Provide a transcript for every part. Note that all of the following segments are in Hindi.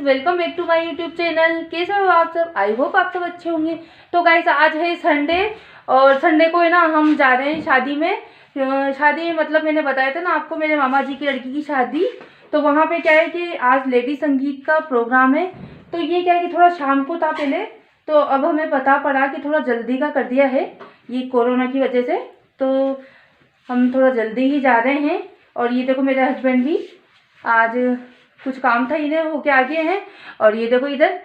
Welcome back to my YouTube channel. कैसे हो आप सब? आई होप आप सब अच्छे होंगे। तो गाइस आज है संडे और संडे को है ना हम जा रहे हैं शादी में। शादी मतलब मैंने बताया था ना आपको, मेरे मामा जी की लड़की की शादी। तो वहाँ पे क्या है कि आज लेडी संगीत का प्रोग्राम है। तो ये क्या है कि थोड़ा शाम को था पहले, तो अब हमें पता पड़ा कि थोड़ा जल्दी का कर दिया है ये कोरोना की वजह से। तो हम थोड़ा जल्दी ही जा रहे हैं। और ये देखो मेरे हस्बैंड भी आज कुछ काम था इन्हें होके आ गए हैं। और ये देखो इधर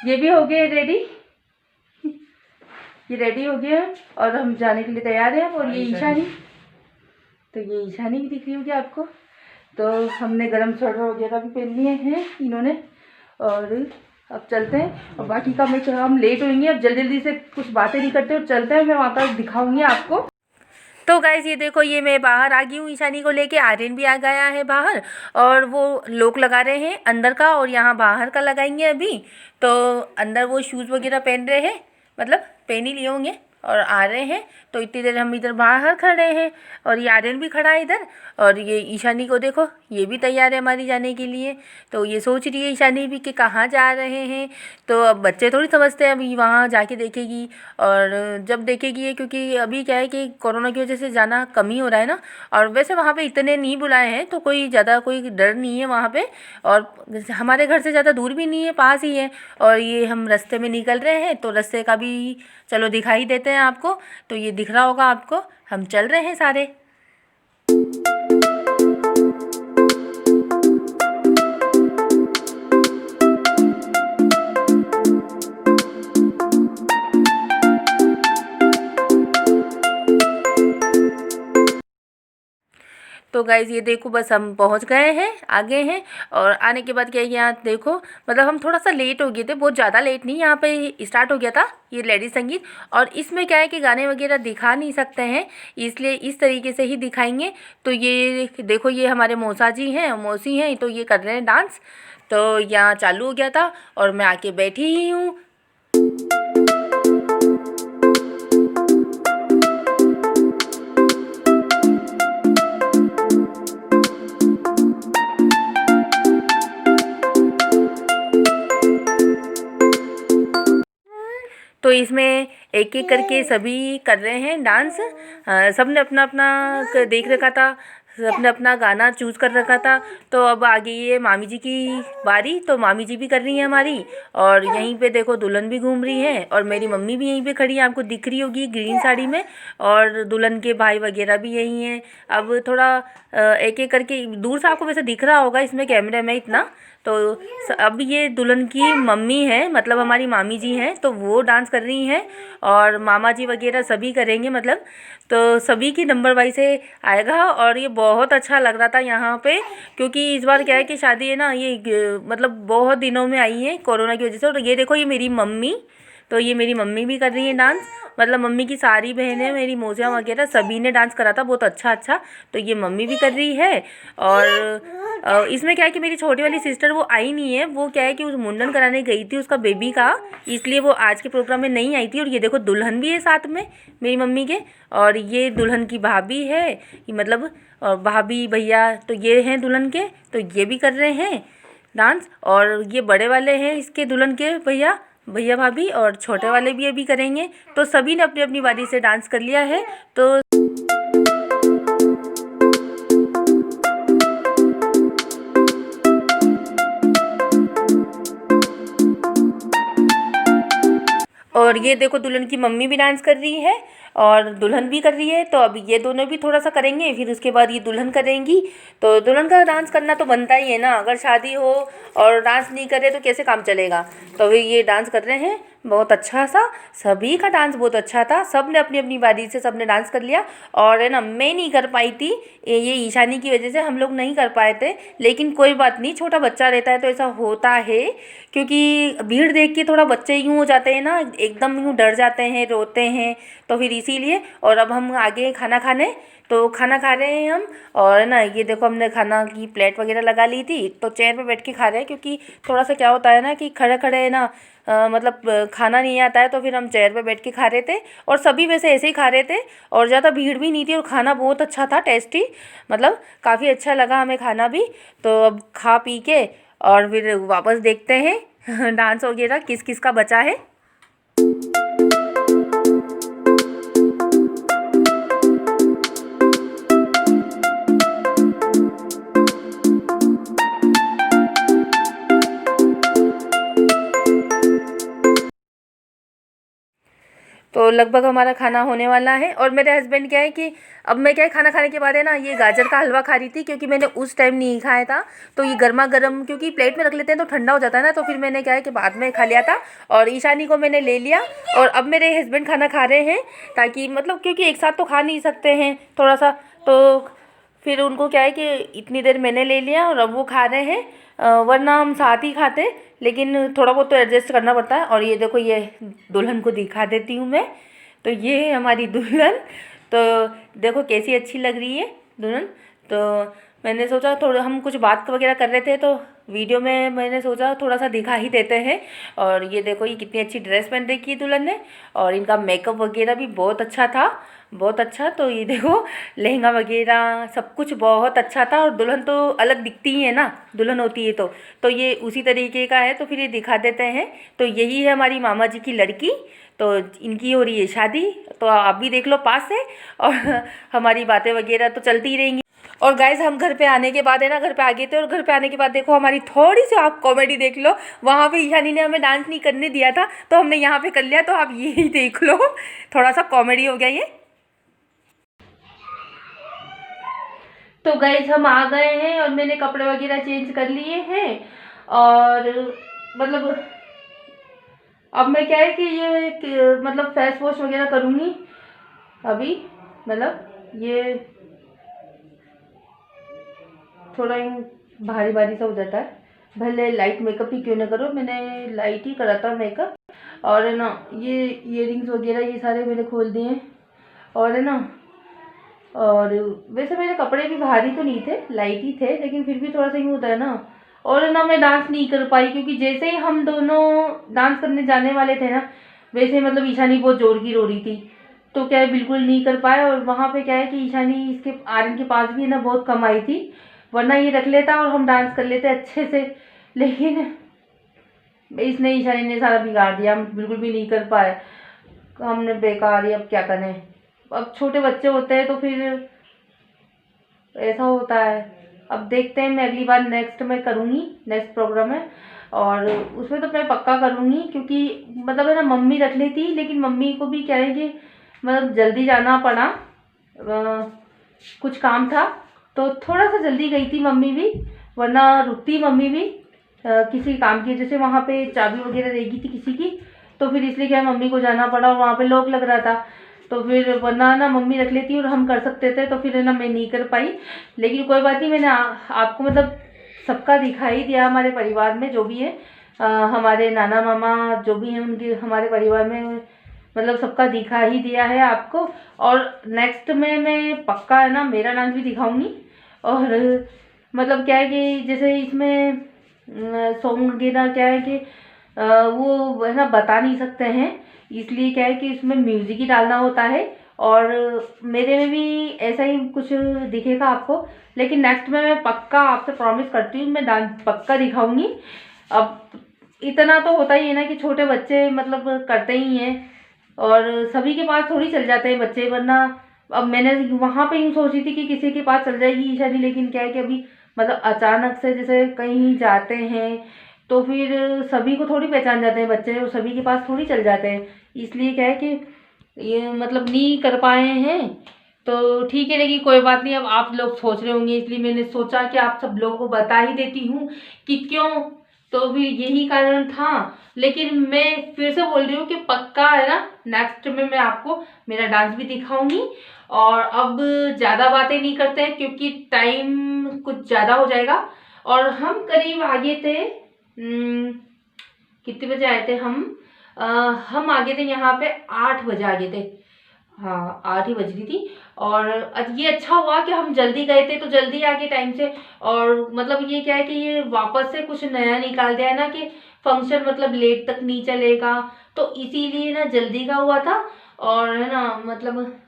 ये भी हो गए रेडी, ये रेडी हो गए हैं और हम जाने के लिए तैयार हैं। और ये ईशानी, तो ये ईशानी भी दिख रही होगी आपको। तो हमने गरम स्वेटर वगैरह भी पहन लिए हैं इन्होंने। और अब चलते हैं और बाकी का मैं हम लेट होंगे। अब जल्दी जल्दी से कुछ बातें नहीं करते और चलते हैं, मैं वहाँ पर दिखाऊंगी आपको। तो गाइज़ ये देखो, ये मैं बाहर आ गई हूँ ईशानी को लेके। आर्यन भी आ गया है बाहर और वो लोग लगा रहे हैं अंदर का और यहाँ बाहर का लगाएंगे अभी। तो अंदर वो शूज़ वगैरह पहन रहे हैं, मतलब पहन ही लिए होंगे और आ रहे हैं। तो इतनी देर हम इधर बाहर खड़े हैं और ये आर्यन भी खड़ा है इधर। और ये ईशानी को देखो, ये भी तैयार है हमारी जाने के लिए। तो ये सोच रही है ईशानी भी कि कहाँ जा रहे हैं। तो अब बच्चे थोड़ी समझते हैं, अभी वहाँ जाके देखेगी और जब देखेगी ये, क्योंकि अभी क्या है कि कोरोना की वजह से जाना कम ही हो रहा है ना। और वैसे वहाँ पे इतने नहीं बुलाए हैं तो कोई ज़्यादा कोई डर नहीं है वहाँ पे। और हमारे घर से ज़्यादा दूर भी नहीं है, पास ही है। और ये हम रास्ते में निकल रहे हैं तो रास्ते का भी चलो दिखाई देते हैं आपको। तो ये दिख रहा होगा आपको, हम चल रहे हैं सारे। तो गाइज़ ये देखो, बस हम पहुंच गए हैं, आगे हैं। और आने के बाद क्या है, यहाँ देखो मतलब हम थोड़ा सा लेट हो गए थे, बहुत ज़्यादा लेट नहीं। यहाँ पे स्टार्ट हो गया था ये लेडीज संगीत। और इसमें क्या है कि गाने वगैरह दिखा नहीं सकते हैं, इसलिए इस तरीके से ही दिखाएंगे। तो ये देखो, ये हमारे मौसा जी हैं, मौसी हैं, तो ये कर रहे हैं डांस। तो यहाँ चालू हो गया था और मैं आके बैठी ही हूँ। तो इसमें एक एक करके सभी कर रहे हैं डांस। सबने अपना अपना देख रखा था, सबने अपना गाना चूज़ कर रखा था। तो अब आ गई है मामी जी की बारी, तो मामी जी भी कर रही हैं हमारी। और यहीं पे देखो दुल्हन भी घूम रही है और मेरी मम्मी भी यहीं पे खड़ी है, आपको दिख रही होगी ग्रीन साड़ी में। और दुल्हन के भाई वगैरह भी यहीं हैं। अब थोड़ा एक एक करके दूर से आपको वैसे दिख रहा होगा इसमें कैमरे में इतना। तो अब ये दुल्हन की मम्मी है, मतलब हमारी मामी जी हैं, तो वो डांस कर रही हैं। और मामा जी वगैरह सभी करेंगे, मतलब तो सभी की नंबर वाइज से आएगा। और ये बहुत अच्छा लग रहा था यहाँ पे, क्योंकि इस बार क्या है कि शादी है ना, ये मतलब बहुत दिनों में आई है कोरोना की वजह से। और ये देखो, ये मेरी मम्मी, तो ये मेरी मम्मी भी कर रही है डांस। मतलब मम्मी की सारी बहनें, मेरी मौसियाँ वगैरह सभी ने डांस करा था बहुत अच्छा अच्छा। तो ये मम्मी भी कर रही है। और इसमें क्या है कि मेरी छोटी वाली सिस्टर वो आई नहीं है, वो क्या है कि उस मुंडन कराने गई थी उसका बेबी का, इसलिए वो आज के प्रोग्राम में नहीं आई थी। और ये देखो दुल्हन भी है साथ में मेरी मम्मी के। और ये दुल्हन की भाभी है, मतलब भाभी भैया, तो ये हैं दुल्हन के, तो ये भी कर रहे हैं डांस। और ये बड़े वाले हैं इसके दुल्हन के भैया, भैया भाभी, और छोटे वाले भी अभी करेंगे। तो सभी ने अपनी अपनी बारी से डांस कर लिया है। तो और ये देखो दुल्हन की मम्मी भी डांस कर रही है और दुल्हन भी कर रही है। तो अब ये दोनों भी थोड़ा सा करेंगे, फिर उसके बाद ये दुल्हन करेंगी। तो दुल्हन का डांस करना तो बनता ही है ना, अगर शादी हो और डांस नहीं करे तो कैसे काम चलेगा। तो वे ये डांस कर रहे हैं बहुत अच्छा सा, सभी का डांस बहुत अच्छा था, सब ने अपनी अपनी बारी से सब ने डांस कर लिया। और है ना, मैं नहीं कर पाई थी, ये ईशानी की वजह से हम लोग नहीं कर पाए थे। लेकिन कोई बात नहीं, छोटा बच्चा रहता है तो ऐसा होता है, क्योंकि भीड़ देख के थोड़ा बच्चे यूँ हो जाते हैं ना, एकदम यूँ डर जाते हैं, रोते हैं। तो फिर इसीलिए। और अब हम आगे खाना खाने, तो खाना खा रहे हैं हम। और है ना, ये देखो हमने खाना की प्लेट वगैरह लगा ली थी, तो चेयर पे बैठ के खा रहे हैं। क्योंकि थोड़ा सा क्या होता है ना कि खड़े खड़े है ना, मतलब खाना नहीं आता है, तो फिर हम चेयर पे बैठ के खा रहे थे। और सभी वैसे ऐसे ही खा रहे थे और ज़्यादा भीड़ भी नहीं थी और खाना बहुत अच्छा था, टेस्टी, मतलब काफ़ी अच्छा लगा हमें खाना भी। तो अब खा पी के और फिर वापस देखते हैं डांस वगैरह किस किस का बचा है। तो लगभग हमारा खाना होने वाला है। और मेरे हस्बैंड क्या है कि अब मैं क्या है खाना खाने के बाद है ना ये गाजर का हलवा खा रही थी, क्योंकि मैंने उस टाइम नहीं खाया था। तो ये गर्मा गर्म क्योंकि प्लेट में रख लेते हैं तो ठंडा हो जाता है ना, तो फिर मैंने क्या है कि बाद में खा लिया था। और ईशानी को मैंने ले लिया और अब मेरे हस्बैंड खाना खा रहे हैं, ताकि मतलब क्योंकि एक साथ तो खा नहीं सकते हैं थोड़ा सा, तो फिर उनको क्या है कि इतनी देर मैंने ले लिया और अब वो खा रहे हैं। वरना हम साथ ही खाते, लेकिन थोड़ा बहुत तो एडजस्ट करना पड़ता है। और ये देखो ये दुल्हन को दिखा देती हूँ मैं। तो ये है हमारी दुल्हन। तो देखो कैसी अच्छी लग रही है दुल्हन। तो मैंने सोचा थोड़ा हम कुछ बात वगैरह कर रहे थे तो वीडियो में मैंने सोचा थोड़ा सा दिखा ही देते हैं। और ये देखो ये कितनी अच्छी ड्रेस पहन रखी है दुल्हन ने, और इनका मेकअप वगैरह भी बहुत अच्छा था, बहुत अच्छा। तो ये देखो लहंगा वगैरह सब कुछ बहुत अच्छा था। और दुल्हन तो अलग दिखती ही है ना, दुल्हन होती है तो ये उसी तरीके का है। तो फिर ये दिखा देते हैं। तो यही है हमारी मामा जी की लड़की। तो इनकी हो रही है शादी, तो आप भी देख लो पास से। और हमारी बातें वगैरह तो चलती ही रहेंगी। और गाइज हम घर पे आने के बाद है ना, घर पे आ गए थे, और घर पे आने के बाद देखो हमारी थोड़ी सी आप कॉमेडी देख लो। वहाँ पे ईशानी ने हमें डांस नहीं करने दिया था तो हमने यहाँ पे कर लिया, तो आप यही देख लो, थोड़ा सा कॉमेडी हो गया ये। तो गाइज हम आ गए हैं और मैंने कपड़े वगैरह चेंज कर लिए हैं। और मतलब अब मैं क्या है कि ये मतलब फेस वॉश वगैरह करूँगी अभी। मतलब ये थोड़ा यूँ भारी भारी सा हो जाता है, भले लाइट मेकअप ही क्यों ना करो, मैंने लाइट ही करा था मेकअप। और है ना ये इयररिंग्स वगैरह ये सारे मैंने खोल दिए हैं। और है ना, और वैसे मेरे कपड़े भी भारी तो नहीं थे, लाइट ही थे, लेकिन फिर भी थोड़ा सा यूँ होता है ना। और है ना मैं डांस नहीं कर पाई, क्योंकि जैसे ही हम दोनों डांस करने जाने वाले थे ना, वैसे मतलब ईशानी बहुत जोर की रो रही थी। तो क्या है बिल्कुल नहीं कर पाए। और वहाँ पे क्या है कि ईशानी इसके आर्यन के पास भी है ना बहुत कम आई थी, वरना ये रख लेता और हम डांस कर लेते अच्छे से। लेकिन इसने ईशानी ने सारा बिगाड़ दिया, हम बिल्कुल भी नहीं कर पाए, हमने बेकार ही। अब क्या करें, अब छोटे बच्चे होते हैं तो फिर ऐसा होता है। अब देखते हैं, मैं अगली बार नेक्स्ट में करूँगी, नेक्स्ट प्रोग्राम में। और उसमें तो मैं पक्का करूँगी, क्योंकि मतलब है ना मम्मी रख लेती, लेकिन मम्मी को भी क्या है कि मतलब जल्दी जाना पड़ा, कुछ काम था तो थोड़ा सा जल्दी गई थी मम्मी भी, वरना रुकती मम्मी भी किसी काम की। जैसे वहाँ पे चाबी वगैरह रहेगी थी किसी की, तो फिर इसलिए क्या मम्मी को जाना पड़ा, और वहाँ पे लॉक लग रहा था। तो फिर वरना ना मम्मी रख लेती और हम कर सकते थे, तो फिर है ना मैं नहीं कर पाई। लेकिन कोई बात नहीं, मैंने आपको मतलब सबका दिखाई दिया, हमारे परिवार में जो भी है, हमारे नाना मामा जो भी हैं उनके हमारे परिवार में, मतलब सबका दिखा ही दिया है आपको। और नेक्स्ट में मैं पक्का है ना मेरा डांस भी दिखाऊंगी। और मतलब क्या है कि जैसे इसमें सॉन्ग वगैरह क्या है कि वो है ना बता नहीं सकते हैं, इसलिए क्या है कि इसमें म्यूज़िक ही डालना होता है। और मेरे में भी ऐसा ही कुछ दिखेगा आपको, लेकिन नेक्स्ट में मैं पक्का आपसे प्रॉमिस करती हूँ मैं डांस पक्का दिखाऊंगी। अब इतना तो होता ही है ना कि छोटे बच्चे मतलब करते ही हैं, और सभी के पास थोड़ी चल जाते हैं बच्चे, वरना अब मैंने वहाँ पे यूँ सोची थी कि किसी के पास चल जाएगी ईशानी, लेकिन क्या है कि अभी मतलब अचानक से जैसे कहीं जाते हैं तो फिर सभी को थोड़ी पहचान जाते हैं बच्चे, और सभी के पास थोड़ी चल जाते हैं। इसलिए क्या है कि ये मतलब नहीं कर पाए हैं। तो ठीक है, लेकिन कोई बात नहीं, अब आप लोग सोच रहे होंगे इसलिए मैंने सोचा कि आप सब लोगों को बता ही देती हूँ कि क्यों। तो फिर यही कारण था। लेकिन मैं फिर से बोल रही हूँ कि पक्का है ना नेक्स्ट में मैं आपको मेरा डांस भी दिखाऊंगी। और अब ज़्यादा बातें नहीं करते हैं, क्योंकि टाइम कुछ ज़्यादा हो जाएगा। और हम करीब आगे थे, कितने बजे आए थे हम, हम आगे थे यहाँ पे 8 बजे आगे थे। हाँ 8 ही बज रही थी। और ये अच्छा हुआ कि हम जल्दी गए थे तो जल्दी आ गए टाइम से। और मतलब ये क्या है कि ये वापस से कुछ नया निकाल दिया है ना कि फंक्शन मतलब लेट तक नहीं चलेगा, तो इसीलिए ना जल्दी का हुआ था। और है ना मतलब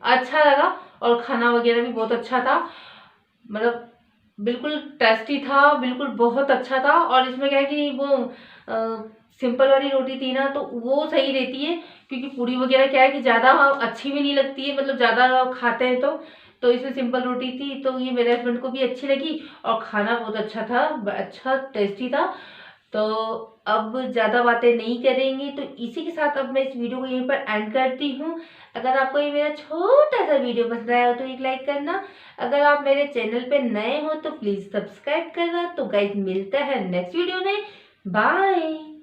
अच्छा लगा, और खाना वगैरह भी बहुत अच्छा था। मतलब बिल्कुल टेस्टी था, बिल्कुल बहुत अच्छा था। और इसमें क्या है कि वो सिंपल वाली रोटी थी ना, तो वो सही रहती है, क्योंकि पूड़ी वगैरह क्या है कि ज़्यादा अच्छी भी नहीं लगती है, मतलब ज़्यादा खाते हैं तो इसमें सिंपल रोटी थी, तो ये मेरे हस्बैंड को भी अच्छी लगी और खाना बहुत अच्छा था, अच्छा टेस्टी था। तो अब ज़्यादा बातें नहीं करेंगे, तो इसी के साथ अब मैं इस वीडियो को यहीं पर एंड करती हूँ। अगर आपको ये मेरा छोटा सा वीडियो पसंद आया हो तो एक लाइक करना। अगर आप मेरे चैनल पे नए हो तो प्लीज़ सब्सक्राइब करना। तो गाइज मिलता है नेक्स्ट वीडियो में। बाय।